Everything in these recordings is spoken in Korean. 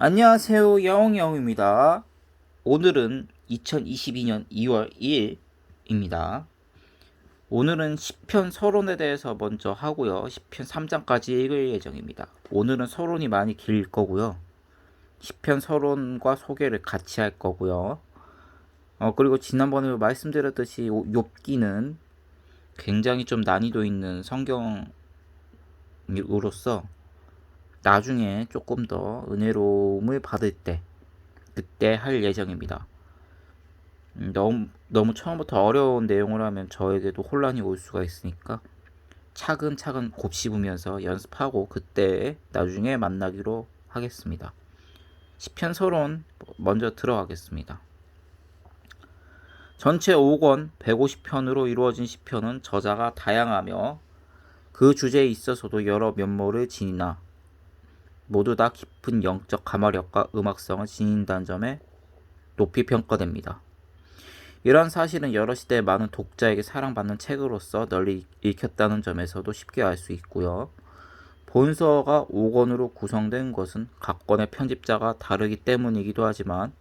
안녕하세요. 야옹야옹입니다. 오늘은 2022년 2월 2일입니다. 오늘은 시편 서론에 대해서 먼저 하고요. 시편 3장까지 읽을 예정입니다. 오늘은 서론이 많이 길 거고요. 시편 서론과 소개를 같이 할 거고요. 그리고 지난번에 말씀드렸듯이 욥기는 굉장히 좀 난이도 있는 성경으로서 나중에 조금 더 은혜로움을 받을 때 그때 할 예정입니다. 너무 처음부터 어려운 내용을 하면 저에게도 혼란이 올 수가 있으니까 차근차근 곱씹으면서 연습하고 그때 나중에 만나기로 하겠습니다. 시편 서론 먼저 들어가겠습니다. 전체 5권 150편으로 이루어진 시편은 저자가 다양하며 그 주제에 있어서도 여러 면모를 지니나 모두 다 깊은 영적 가마력과 음악성을 지닌다는 점에 높이 평가됩니다. 이러한 사실은 여러 시대의 많은 독자에게 사랑받는 책으로서 널리 읽혔다는 점에서도 쉽게 알 수 있고요. 본서가 5권으로 구성된 것은 각 권의 편집자가 다르기 때문이기도 하지만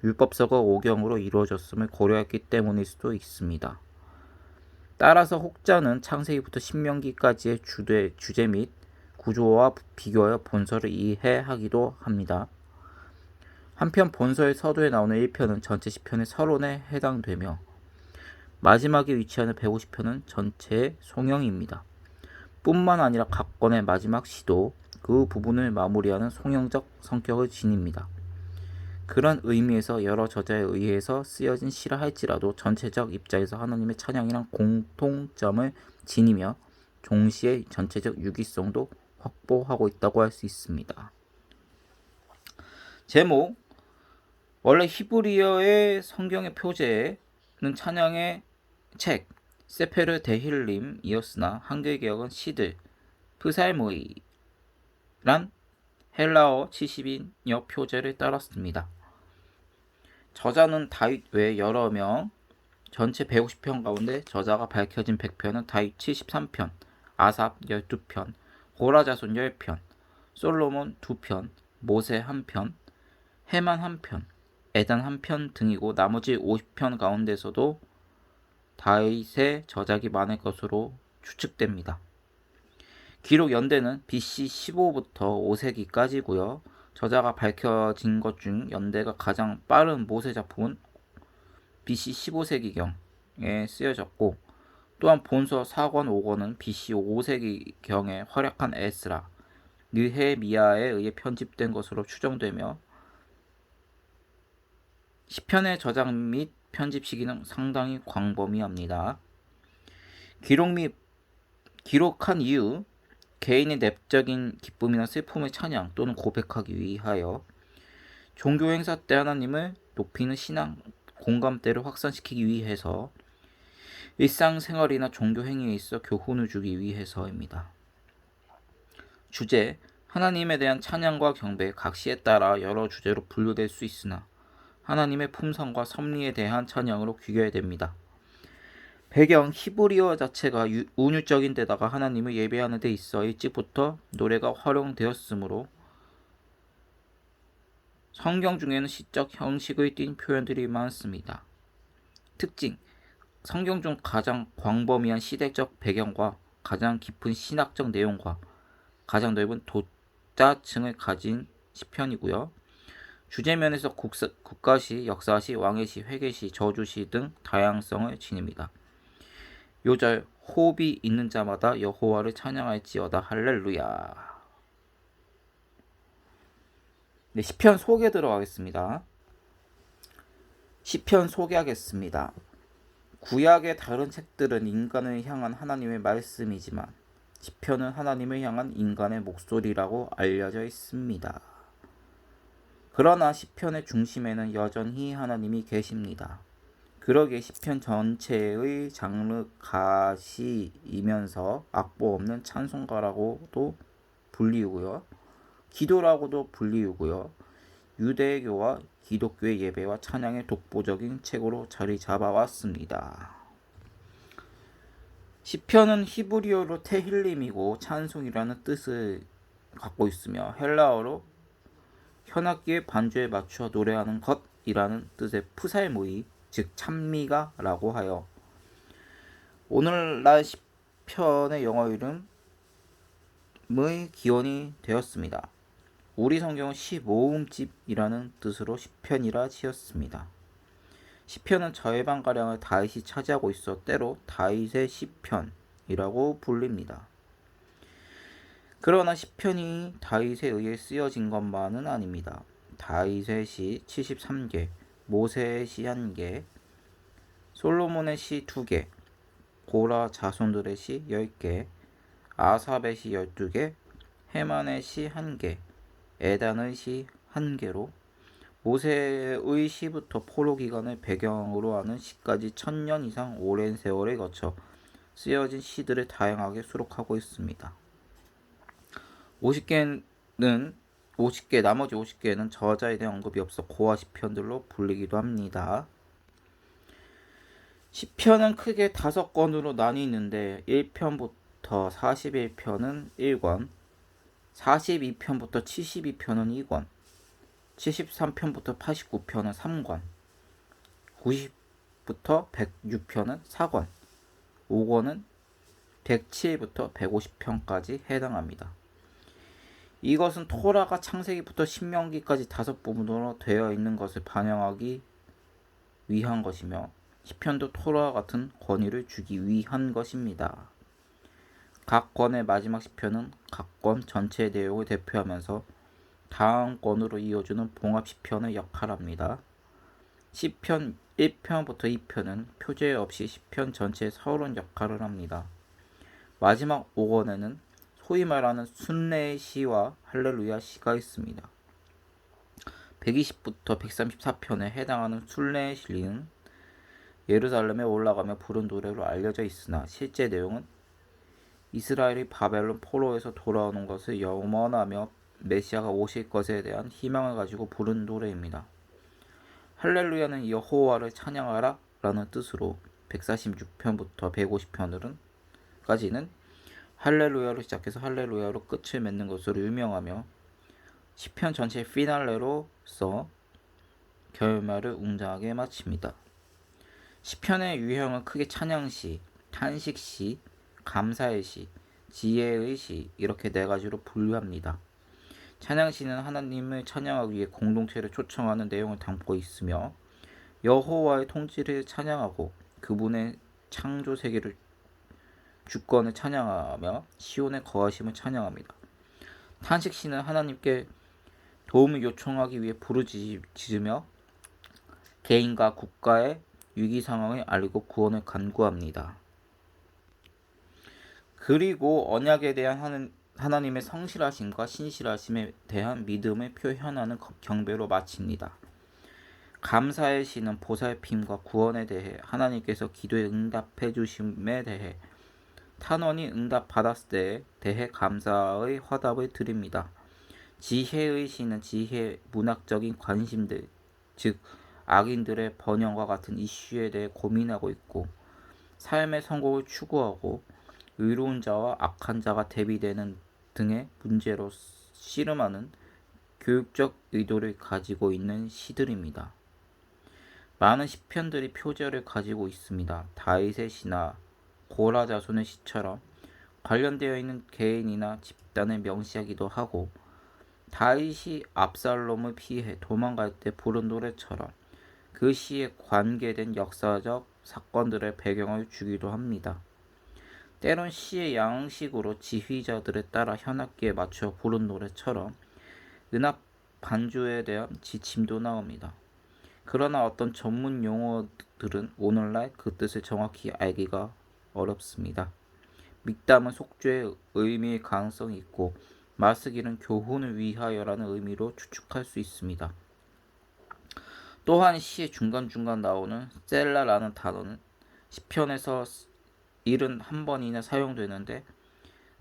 율법서가 5경으로 이루어졌음을 고려했기 때문일 수도 있습니다. 따라서 혹자는 창세기부터 신명기까지의 주제 및 구조와 비교하여 본서를 이해하기도 합니다. 한편 본서의 서두에 나오는 1편은 전체 시편의 서론에 해당되며 마지막에 위치하는 150편은 전체의 송영입니다. 뿐만 아니라 각 권의 마지막 시도 그 부분을 마무리하는 송영적 성격을 지닙니다. 그런 의미에서 여러 저자에 의해서 쓰여진 시라 할지라도 전체적 입장에서 하나님의 찬양이란 공통점을 지니며 동시에 전체적 유기성도 확보하고 있다고 할 수 있습니다. 제목: 원래 히브리어의 성경의 표제는 찬양의 책 세페르 데힐림이었으나 한글 개혁은 시들 프살모이란 헬라어 70인여 표제를 따랐습니다. 저자는 다윗 외 여러 명, 전체 150편 가운데 저자가 밝혀진 100편은 다윗 73편, 아삽 12편, 고라 자손 10편, 솔로몬 2편, 모세 1편, 헤만 1편, 에단 1편 등이고 나머지 50편 가운데서도 다윗의 저작이 많을 것으로 추측됩니다. 기록 연대는 BC 15부터 5세기까지고요. 저자가 밝혀진 것 중 연대가 가장 빠른 모세 작품은 BC 15세기경에 쓰여졌고 또한 본서 4권 5권은 BC 5세기경에 활약한 에스라, 느헤미야에 의해 편집된 것으로 추정되며 시편의 저작 및 편집 시기는 상당히 광범위합니다. 기록한 이유, 개인의 내적인 기쁨이나 슬픔의 찬양 또는 고백하기 위하여 종교 행사 때 하나님을 높이는 신앙 공감대를 확산시키기 위해서 일상생활이나 종교 행위에 있어 교훈을 주기 위해서입니다. 주제, 하나님에 대한 찬양과 경배, 각 시에 따라 여러 주제로 분류될 수 있으나 하나님의 품성과 섭리에 대한 찬양으로 귀결됩니다. 배경, 히브리어 자체가 운율적인 데다가 하나님을 예배하는 데 있어 일찍부터 노래가 활용되었으므로 성경 중에는 시적 형식을 띤 표현들이 많습니다. 특징, 성경 중 가장 광범위한 시대적 배경과 가장 깊은 신학적 내용과 가장 넓은 독자층을 가진 시편이고요. 주제면에서 국가시, 역사시, 왕의시, 회계시, 저주시 등 다양성을 지닙니다. 요절, 호흡이 있는 자마다 여호와를 찬양할지어다 할렐루야. 네, 시편 소개 들어가겠습니다. 시편 소개하겠습니다. 구약의 다른 책들은 인간을 향한 하나님의 말씀이지만 시편은 하나님을 향한 인간의 목소리라고 알려져 있습니다. 그러나 시편의 중심에는 여전히 하나님이 계십니다. 그러기에 시편 전체의 장르 가시이면서 악보 없는 찬송가라고도 불리우고요. 기도라고도 불리우고요. 유대교와 기독교의 예배와 찬양의 독보적인 책으로 자리 잡아왔습니다. 시편은 히브리어로 테힐림이고 찬송이라는 뜻을 갖고 있으며 헬라어로 현악기의 반주에 맞추어 노래하는 것이라는 뜻의 푸살모이, 즉 찬미가라고 하여 오늘날 시편의 영어 이름의 기원이 되었습니다. 우리 성경은 시모음집이라는 뜻으로 시편이라 지었습니다. 시편은 절반가량을 다윗이 차지하고 있어 때로 다윗의 시편이라고 불립니다. 그러나 시편이 다윗에 의해 쓰여진 것만은 아닙니다. 다윗의 시 73개, 모세의 시 1개, 솔로몬의 시 2개, 고라 자손들의 시 10개, 아삽의 시 12개, 헤만의 시 1개, 에단의 시 1개로 모세의 시부터 포로 기간을 배경으로 하는 시까지 1000년 이상 오랜 세월에 거쳐 쓰여진 시들을 다양하게 수록하고 있습니다. 나머지 50개는 저자에 대한 언급이 없어 고아 시편들로 불리기도 합니다. 시편은 크게 5권으로 나뉘는데 1편부터 41편은 1권, 42편부터 72편은 2권, 73편부터 89편은 3권, 90부터 106편은 4권, 5권은 107부터 150편까지 해당합니다. 이것은 토라가 창세기부터 신명기까지 5부분으로 되어 있는 것을 반영하기 위한 것이며 시편도 토라와 같은 권위를 주기 위한 것입니다. 각 권의 마지막 시편은 각 권 전체의 내용을 대표하면서 다음 권으로 이어주는 봉합 시편의 역할을 합니다. 시편 1편부터 2편은 표제 없이 시편 전체의 서론 역할을 합니다. 마지막 5권에는 소위 말하는 순례의 시와 할렐루야 시가 있습니다. 120부터 134편에 해당하는 순례의 시는 예루살렘에 올라가며 부른 노래로 알려져 있으나 실제 내용은 이스라엘이 바벨론 포로에서 돌아오는 것을 염원하며 메시아가 오실 것에 대한 희망을 가지고 부른 노래입니다. 할렐루야는 여호와를 찬양하라 라는 뜻으로 146편부터 150편까지는 할렐루야로 시작해서 할렐루야로 끝을 맺는 것으로 유명하며 시편 전체의 피날레로서 결말을 웅장하게 마칩니다. 시편의 유형은 크게 찬양시, 탄식시, 감사의 시, 지혜의 시 이렇게 4가지로 분류합니다. 찬양시는 하나님을 찬양하기 위해 공동체를 초청하는 내용을 담고 있으며 여호와의 통치를 찬양하고 그분의 창조 세계를 주권을 찬양하며 시온의 거하심을 찬양합니다. 탄식시는 하나님께 도움을 요청하기 위해 부르짖으며 개인과 국가의 위기 상황을 알리고 구원을 간구합니다. 그리고 언약에 대한 하나님의 성실하심과 신실하심에 대한 믿음을 표현하는 경배로 마칩니다. 감사의 시는 보살핌과 구원에 대해 하나님께서 기도에 응답해 주심에 대해 탄원이 응답받았을 때에 대해 감사의 화답을 드립니다. 지혜의 시는 지혜 문학적인 관심들, 즉 악인들의 번영과 같은 이슈에 대해 고민하고 있고 삶의 성공을 추구하고 의로운 자와 악한 자가 대비되는 등의 문제로 씨름하는 교육적 의도를 가지고 있는 시들입니다. 많은 시편들이 표제를 가지고 있습니다. 다윗의 시나 고라 자손의 시처럼 관련되어 있는 개인이나 집단을 명시하기도 하고 다윗이 압살롬을 피해 도망갈 때 부른 노래처럼 그 시에 관계된 역사적 사건들의 배경을 주기도 합니다. 때론 시의 양식으로 지휘자들에 따라 현악기에 맞춰 부른 노래처럼 은합 반주에 대한 지침도 나옵니다. 그러나 어떤 전문 용어들은 오늘날 그 뜻을 정확히 알기가 어렵습니다. 믹담은 속죄의 의미의 가능성이 있고 마스길은 교훈을 위하여라는 의미로 추측할 수 있습니다. 또한 시의 중간중간 나오는 셀라라는 단어는 시편에서 71번이나 사용되는데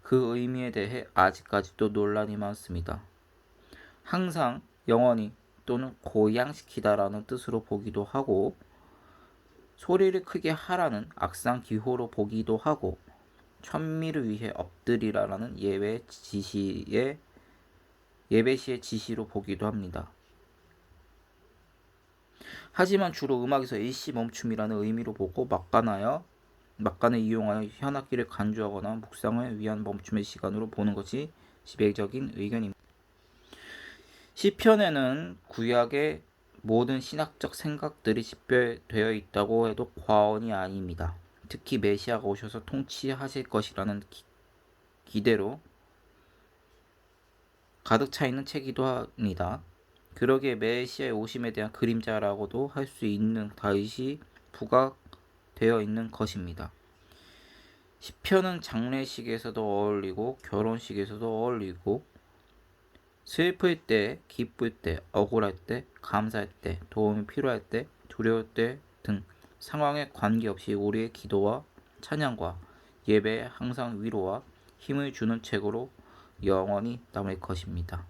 그 의미에 대해 아직까지도 논란이 많습니다. 항상 영원히 또는 고양시키다라는 뜻으로 보기도 하고 소리를 크게 하라는 악상 기호로 보기도 하고 천미를 위해 엎드리라라는 예외 지시의 예배 시의 지시로 보기도 합니다. 하지만 주로 음악에서 일시 멈춤이라는 의미로 보고 막간을 이용하여 현악기를 간주하거나 묵상을 위한 멈춤의 시간으로 보는 것이 지배적인 의견입니다. 시편에는 구약의 모든 신학적 생각들이 집결되어 있다고 해도 과언이 아닙니다. 특히 메시아가 오셔서 통치하실 것이라는 기대로 가득 차 있는 책이기도 합니다. 그러기에 메시아의 오심에 대한 그림자라고도 할 수 있는 다윗이 부각되어 있는 것입니다. 시편은 장례식에서도 어울리고 결혼식에서도 어울리고 슬플 때, 기쁠 때, 억울할 때, 감사할 때, 도움이 필요할 때, 두려울 때 등 상황에 관계없이 우리의 기도와 찬양과 예배에 항상 위로와 힘을 주는 책으로 영원히 남을 것입니다.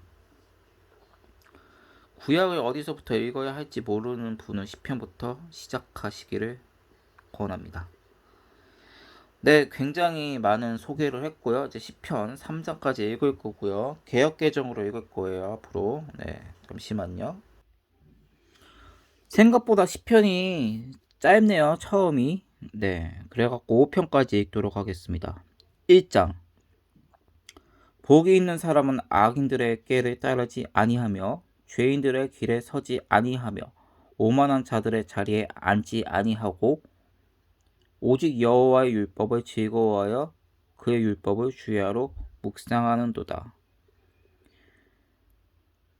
구약을 어디서부터 읽어야 할지 모르는 분은 시편부터 시작하시기를 권합니다. 네, 굉장히 많은 소개를 했고요. 이제 시편 3장까지 읽을 거고요. 개역개정으로 읽을 거예요, 앞으로. 네, 잠시만요. 생각보다 시편이 짧네요, 처음이. 네, 그래갖고 5편까지 읽도록 하겠습니다. 1장. 복이 있는 사람은 악인들의 꾀를 따르지 아니하며 죄인들의 길에 서지 아니하며 오만한 자들의 자리에 앉지 아니하고 오직 여호와의 율법을 즐거워하여 그의 율법을 주야로 묵상하는도다.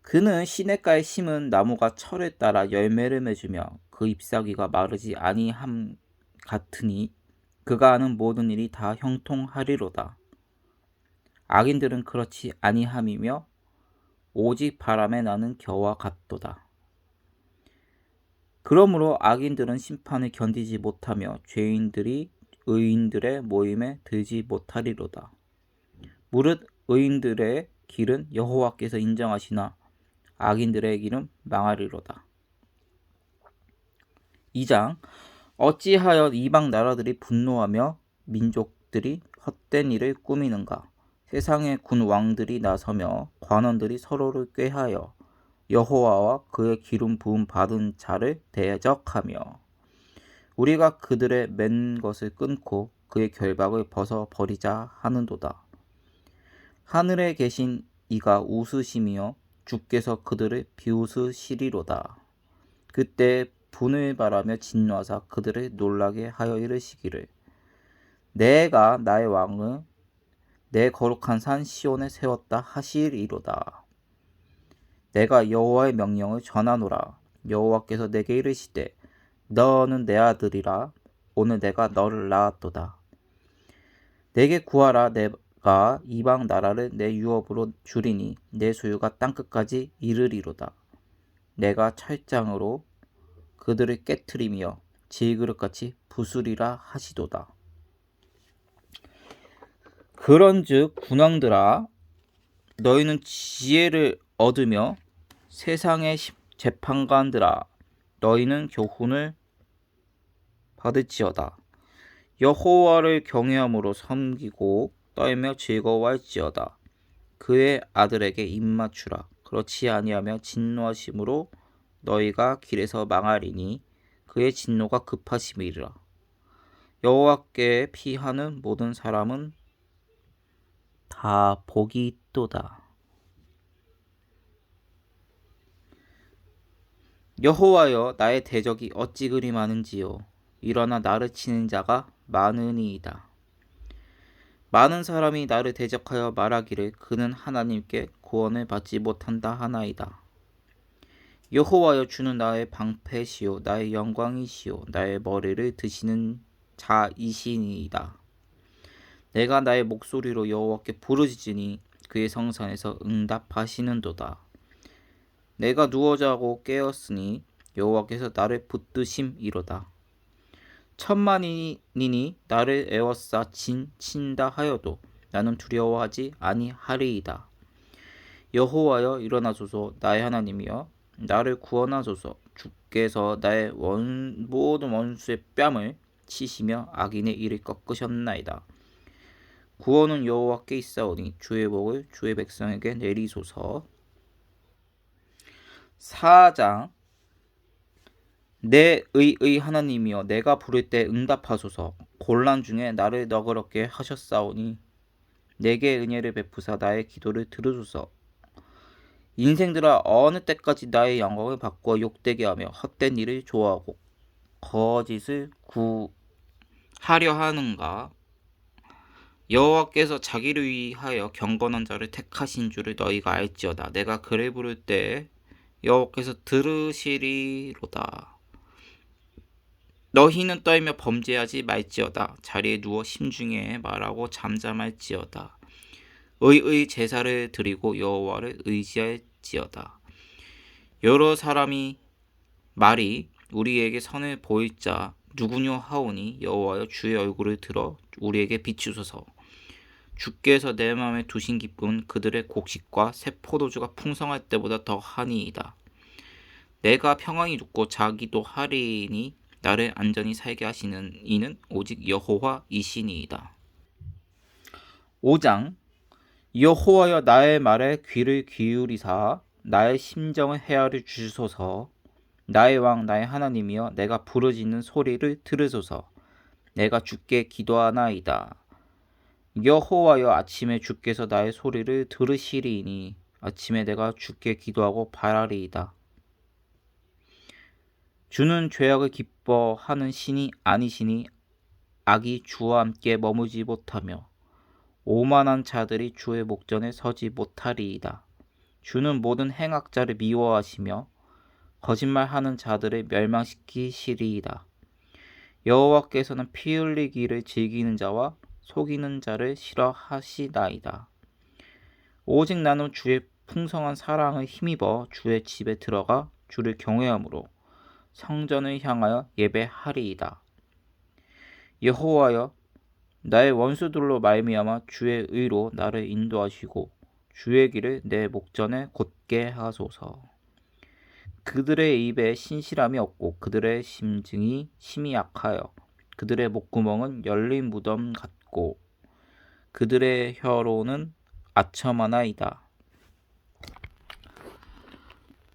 그는 시냇가에 심은 나무가 철을 따라 열매를 맺으며 그 잎사귀가 마르지 아니함 같으니 그가 하는 모든 일이 다 형통하리로다. 악인들은 그렇지 아니함이며 오직 바람에 나는 겨와 같도다. 그러므로 악인들은 심판을 견디지 못하며 죄인들이 의인들의 모임에 들지 못하리로다. 무릇 의인들의 길은 여호와께서 인정하시나 악인들의 길은 망하리로다. 2장. 어찌하여 이방 나라들이 분노하며 민족들이 헛된 일을 꾸미는가? 세상의 군 왕들이 나서며 관원들이 서로를 꾀하여 여호와와 그의 기름 부음 받은 자를 대적하며 우리가 그들의 맨 것을 끊고 그의 결박을 벗어버리자 하는도다. 하늘에 계신 이가 웃으시며 주께서 그들을 비웃으시리로다. 그때 분을 바라며 진노하사 그들을 놀라게 하여 이르시기를 내가 나의 왕을 내 거룩한 산 시온에 세웠다 하시리로다. 내가 여호와의 명령을 전하노라. 여호와께서 내게 이르시되 너는 내 아들이라. 오늘 내가 너를 낳았도다. 내게 구하라. 내가 이방 나라를 내 유업으로 주리니 내 소유가 땅끝까지 이르리로다. 내가 철장으로 그들을 깨트리며 질그릇같이 부수리라 하시도다. 그런즉 군왕들아 너희는 지혜를 얻으며 세상의 재판관들아 너희는 교훈을 받을지어다. 여호와를 경외함으로 섬기고 떨며 즐거워할지어다. 그의 아들에게 입맞추라. 그렇지 아니하며 진노하심으로 너희가 길에서 망하리니 그의 진노가 급하심이라. 여호와께 피하는 모든 사람은 다 복이 있도다. 여호와여 나의 대적이 어찌 그리 많은지요. 일어나 나를 치는 자가 많으니이다. 많은 사람이 나를 대적하여 말하기를 그는 하나님께 구원을 받지 못한다 하나이다. 여호와여 주는 나의 방패시요 나의 영광이시요 나의 머리를 드시는 자이시니이다. 내가 나의 목소리로 여호와께 부르짖으니 그의 성산에서 응답하시는도다. 내가 누워 자고 깨었으니 여호와께서 나를 붙드심이로다. 천만인이 나를 에워싸 친다 하여도 나는 두려워하지 아니하리이다. 여호와여 일어나소서. 나의 하나님이여 나를 구원하소서. 주께서 나의 모든 원수의 뺨을 치시며 악인의 이를 꺾으셨나이다. 구원은 여호와께 있사오니 주의 복을 주의 백성에게 내리소서. 4장 내 의의 하나님이여 내가 부를 때 응답하소서. 곤란 중에 나를 너그럽게 하셨사오니 내게 은혜를 베푸사 나의 기도를 들으소서. 인생들아 어느 때까지 나의 영광을 바꾸어 욕되게 하며 헛된 일을 좋아하고 거짓을 구하려 하는가. 여호와께서 자기를 위하여 경건한 자를 택하신 줄을 너희가 알지어다. 내가 그를 부를 때 여호와께서 들으시리로다. 너희는 떨며 범죄하지 말지어다. 자리에 누워 심중에 말하고 잠잠할지어다. 의의 제사를 드리고 여호와를 의지할지어다. 여러 사람이 말이 우리에게 선을 보일 자 누구뇨 하오니 여호와여 주의 얼굴을 들어 우리에게 비추소서. 주께서 내 마음에 두신 기쁨은 그들의 곡식과 새 포도주가 풍성할 때보다 더 하니이다. 내가 평안히 눕고 자기도 하리니 나를 안전히 살게 하시는 이는 오직 여호와이시니이다. 5장 여호와여 나의 말에 귀를 기울이사 나의 심정을 헤아려 주소서. 나의 왕 나의 하나님이여 내가 부르짖는 소리를 들으소서. 내가 주께 기도하나이다. 여호와여 아침에 주께서 나의 소리를 들으시리니 아침에 내가 주께 기도하고 바라리이다. 주는 죄악을 기뻐하는 신이 아니시니 악이 주와 함께 머무지 못하며 오만한 자들이 주의 목전에 서지 못하리이다. 주는 모든 행악자를 미워하시며 거짓말하는 자들을 멸망시키시리이다. 여호와께서는 피 흘리기를 즐기는 자와 속이는 자를 싫어하시나이다. 오직 나는 주의 풍성한 사랑을 힘입어 주의 집에 들어가 주를 경외함으로 성전을 향하여 예배하리이다. 여호와여 나의 원수들로 말미암아 주의 의로 나를 인도하시고 주의 길을 내 목전에 곧게 하소서. 그들의 입에 신실함이 없고 그들의 심증이 심히 약하여 그들의 목구멍은 열린 무덤 같고 그들의 혀로는 아첨하나이다.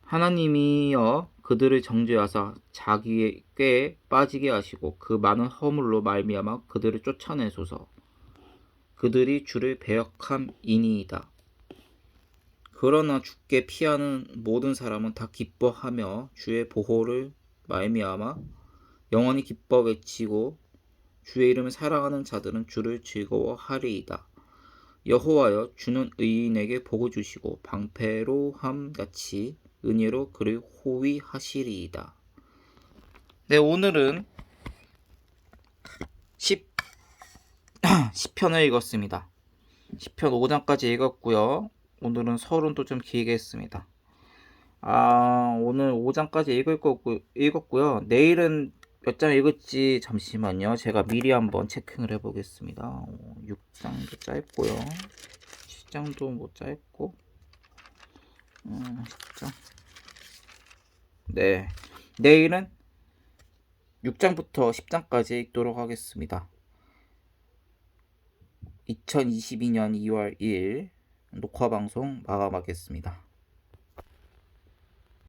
하나님이여 그들을 정죄하사 자기의 꾀에 빠지게 하시고 그 많은 허물로 말미암아 그들을 쫓아내소서. 그들이 주를 배역함이니이다. 그러나 주께 피하는 모든 사람은 다 기뻐하며 주의 보호를 말미암아 영원히 기뻐 외치고 주의 이름을 사랑하는 자들은 주를 즐거워하리이다. 여호와여 주는 의인에게 복을 주시고 방패로함 같이 은혜로 그를 호위하시리이다. 네, 오늘은 10편을 읽었습니다. 10편 5장까지 읽었고요. 오늘은 서론도 좀 길게 했습니다. 오늘 5장까지 읽었고요. 내일은 몇 장 읽을지 잠시만요. 제가 미리 한번 체킹을 해보겠습니다. 6장도 짧고요. 7장도 뭐 짧고 10장. 네, 내일은 6장부터 10장까지 읽도록 하겠습니다. 2022년 2월 2일 녹화방송 마감하겠습니다.